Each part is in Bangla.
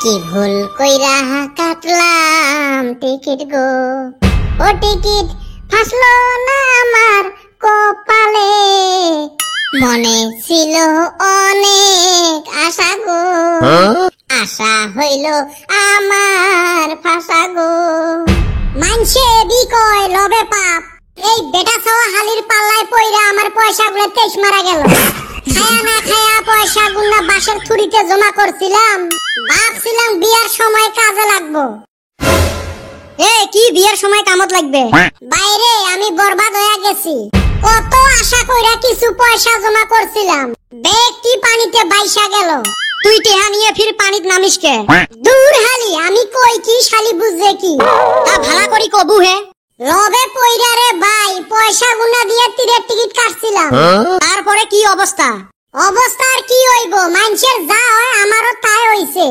কি ভুল কইরা কাটলাম টিকিট গো, ও টিকিট ফাসলো না আমার কপালে, মনে ছিল অনেক আশা গো, আশা হইল আমার ফাঁসা গো। মানছে দি কয় লবে পাপ, এই বেটা ছাওয়া হালির পাল্লায় পইরা আমার পয়সাগুলো তেজ মারা গেল। খায়া না খায়া পয়সাগুলো বাসের থুরিতে জমা করছিলাম, ভাবছিলাম বিয়ার সময় কাজে লাগবো। কি বিয়ার সময় কামত লাগবে? বাইরে আমি বরবাদ হয়ে গেছি। কত আশা কইরা কিছু পয়সা জমা করছিলাম, ব্যক্তি পানিতে বাইসা গেল। তুই টেহা নিয়ে ফির পানিত নামিস কে? দূর হালি, আমি কই কি শালি বুঝে কি? তা ভালা করি কবু হে। লবে পইরা রে ভাই, পয়সা গুনা দিয়ে তীরের টিকিট কাটছিলাম। তারপরে কি অবস্থা? অবস্থা আর কি হইব, মানুষের যা হয় আমারও তাই হইছে।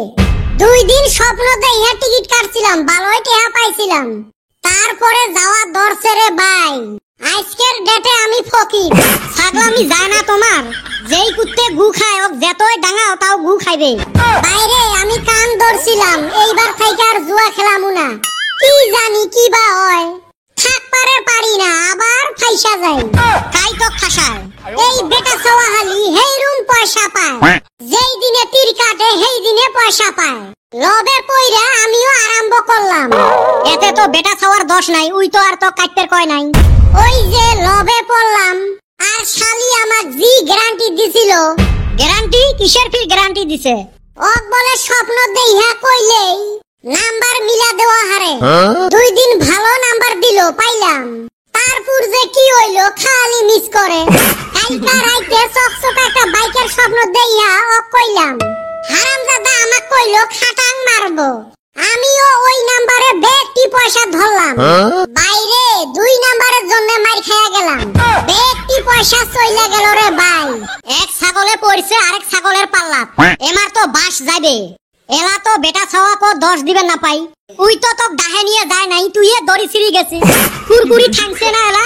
2 দিন স্বপ্ন দেইয়া টিকিট কাটছিলাম, ভালোই টেহা পাইছিলাম। তারপরে যাওয়া দরছে রে ভাই, আজকের ডেটে আমি ফকির। ছাগলামি যায় না তোমার? যেই কুত্তে গু খায় ওক যতই ডাঙাও তাও গু খাইবে। বাইরে আমি কান ধরছিলাম, এইবার থেকে আর জুয়া খেলামু না। কি জানি কি বা হয়, থাক পারি না, আবার ফাইসা যাই। কাই তো খাসায় এই বেটা ছাওয়া হালি হেই রুম পয়সা পায়, যেই দিনে তীর কাটে সেই দিনে পয়সা পায়। লবে পইরা আমিও আরম্ভ করলাম। এতে তো বেটা ছাওয়ার দোষ নাই, উই তো আর তো কাটতের কয় নাই। ওই যে লবে পড়লাম, আর শালি আমাক জি গ্যারান্টি দিছিল। গ্যারান্টি কিসের? ফির গ্যারান্টি দিছে ওক বলে স্বপ্ন দেইহা কইলেই নাম্বার মিলা দেওয়া হারে। 2 দিন ভালো নাম্বার দিল, পাইলাম। তারপর যে কি হইলো খালি মিস করে। কালকা রাইতে চকচকা একটা বাইকের স্বপ্ন দেইয়া ওক কইলাম, হারামজাদা আমাক কইলো খাটাং মারবো। আমিও ওই নাম্বারে ব্যক্তি পয়সা ধরলাম। বাইরে 2 নাম্বারের জন্য মার খায়া গেলাম। ব্যক্তি পয়সা চইলা গেল রে ভাই। এক ছাগলে পড়ছে আরেক ছাগলের পাল্লা, এমার তো বাস যাবে। এলা তো বেটা ছাওয়া কো 10 দিবে না পাই। উই তো তোক ডাহে নিয়ে যায় নাই, তুই এ দড়ি ছিড়ি গেছিস। কুরকুরি ঠাংছে না এলা।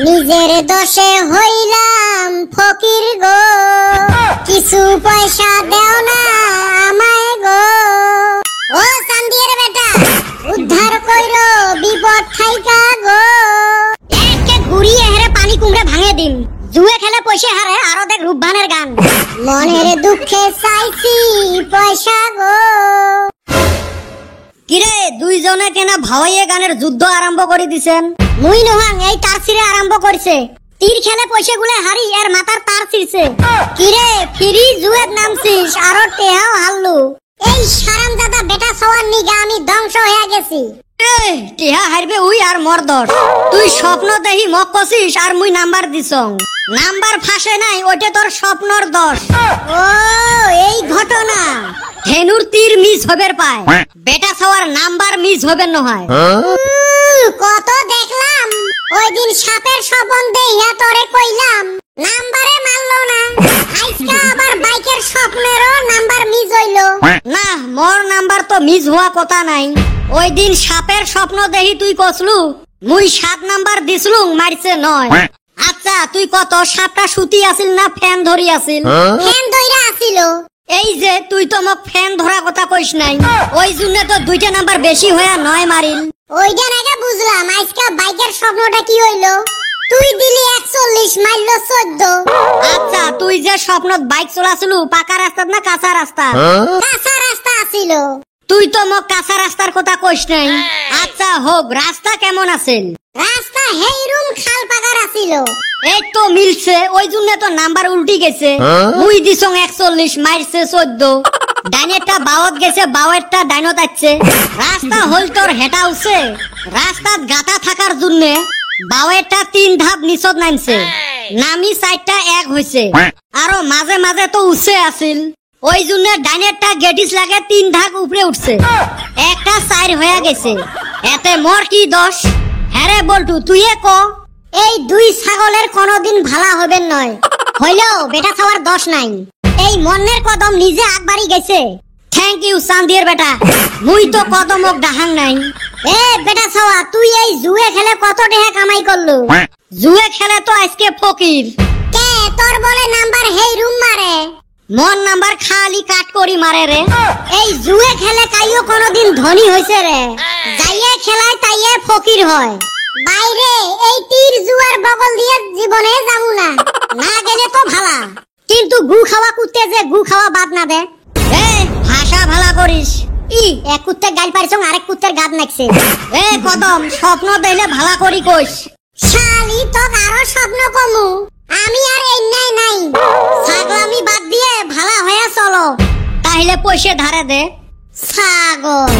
নিজের দোষে হইলাম ফকির গো, কিছু পয়সা দেও না আমায় গো। ও চান্দিয়ের বেটা, উদ্ধার কইরো বিপদ থাইকা গো। একে ঘুরিয়ে হেরে পানি কুমড়ে ভাঙে দিম। জুয়ে খেলে পয়সা হারে, আরো দেখ রূপবানের গান। মনের দুঃখে চাইছি পয়সা গো। কিরে, 2 জনে কেনা ভাওয়াইয়ে গানের যুদ্ধ আরম্ভ করে দিছেন? মুই নহাং এই তার ছিঁড়ে আরম্ভ করছে। তীর খেলে পয়সা গুলো হারি এর মাথার তার ছিঁড়ছে। কিরে, ফিরি জুয়ের নামছিস, আরো টেহাও হারলু। এই হারামজাদা বেটা ছাওয়ার নিগা আমি ধ্বংস হয়ে গেছি। টেহা হারবে উই আর মোর দোষ। তুই স্বপ্ন দেহি মক কছিস আর মুই নাম্বার দিছং। নাম্বার ফাঁসে নাই, ওইটা তোর স্বপ্নর দোষ। ও এই ঘটনা। ধেনুর তীর মিস হবের পায়, বেটা ছাওয়ার নাম্বার মিস হবেন নহয়। কত দেখলাম, ওই দিন সাপের স্বপন দেইয়া তোরে কইলাম, নাম্বারে মারলো না। আজকে আবার বাইকের স্বপ্নেরও নাম্বার মিস হইলো। না, মোর নাম্বার তো মিস হওয়া কথা নাই। ওই দিন সাপের স্বপ্ন দেহি তুই কসলু, মুই 7 নাম্বার দিছলুম, মারছে 9। আচ্ছা তুই কত, সাপটা সুতি আছিল না ফ্যান ধরি আছিল? ফ্যান ধইরা আছিল। এই যে তুই তো মোক ফ্যান ধরা কথা কইস নাই, ওই জন্য তো 2টা নাম্বার বেশি হইয়া 9 মারিল। ওইটা নাকি বুঝলাম, আজকে বাইকের স্বপ্নটা কি হইলো? তুই দিলি 41, মারলো 14। আচ্ছা তুই যে স্বপ্নত বাইক চলাছিলু, পাকা রাস্তা না কাঁচা রাস্তা? কাঁচা রাস্তা আছিল। তুই তো মোক কাঁচা রাস্তার কথা কইস নাই। আচ্ছা হোক, রাস্তা কেমন আছিল? রাস্তা হেইরুম খাল পাকার আছিল। এই তো মিলছে, ওই জন্য তো নাম্বার উল্টি গেছে। মুই দিছং 41, মারছে 14। ডাইনেরটা বাওত গেছে, বাওয়েরটা ডাইনত আছে। রাস্তা হল তোর হেটা উছে, রাস্তাত গাতা থাকার জন্য বাওয়েরটা 3 ধাপ নিচত নামছে, নামি 4টা 1 হইছে। আরো মাঝে মাঝে তো উছে আছিল, ওই জন্য ডাইনেরটা গেটিস লাগে 3 ধাপ উপরে উঠছে, একটা 4 হয়ে গেছে। এতে মোর কি দোষ? হ্যারে বল্টু তুই ক, এই 2 ছাগলের কোনদিন ভালা হবেন নয়। হইলেও বেটা ছাওয়ার দোষ নাই, এই মনের কদম নিজে আগবাড়ি গেছে। থ্যাংক ইউ চান্দিয়ের বেটা, মুই তো কদমক ডাহাং নাই। এ বেটা ছাওয়া, তুই এই জুয়ে খেলে কত টাকা কামাই করলু? জুয়ে খেলে তো আজকে ফকির। কে তোর বলে নাম্বার হেই রুম মারে? মন নাম্বার খালি কাট করি মারে রে। এই জুয়ে খেলে কাইও কোনোদিন ধনী হইছে রে, যাইয়ে খেলায় তাইয়ে ফকির হয়। বাইরে এই তীর জুয়ার বগল দিয়ে জীবনে যাবো না, না গেলে তো ভালা, কিন্তু গু খাওয়া কুত্তে যে গু খাওয়া বাদ না দে। এ ভাষা ভালা করিস। ই এক কুত্তে গাল পাইছং আরেক কুত্তের গাদ নাকছে। এ কদম স্বপ্ন দিলে ভালা করি কইস। শালি তো আরো স্বপ্ন কমু, আমি আর এই নাই ছাগলামি বাদ দিয়ে ভালা হয়ে চলো, তাহলে পয়সা ধারে দে ছাগল।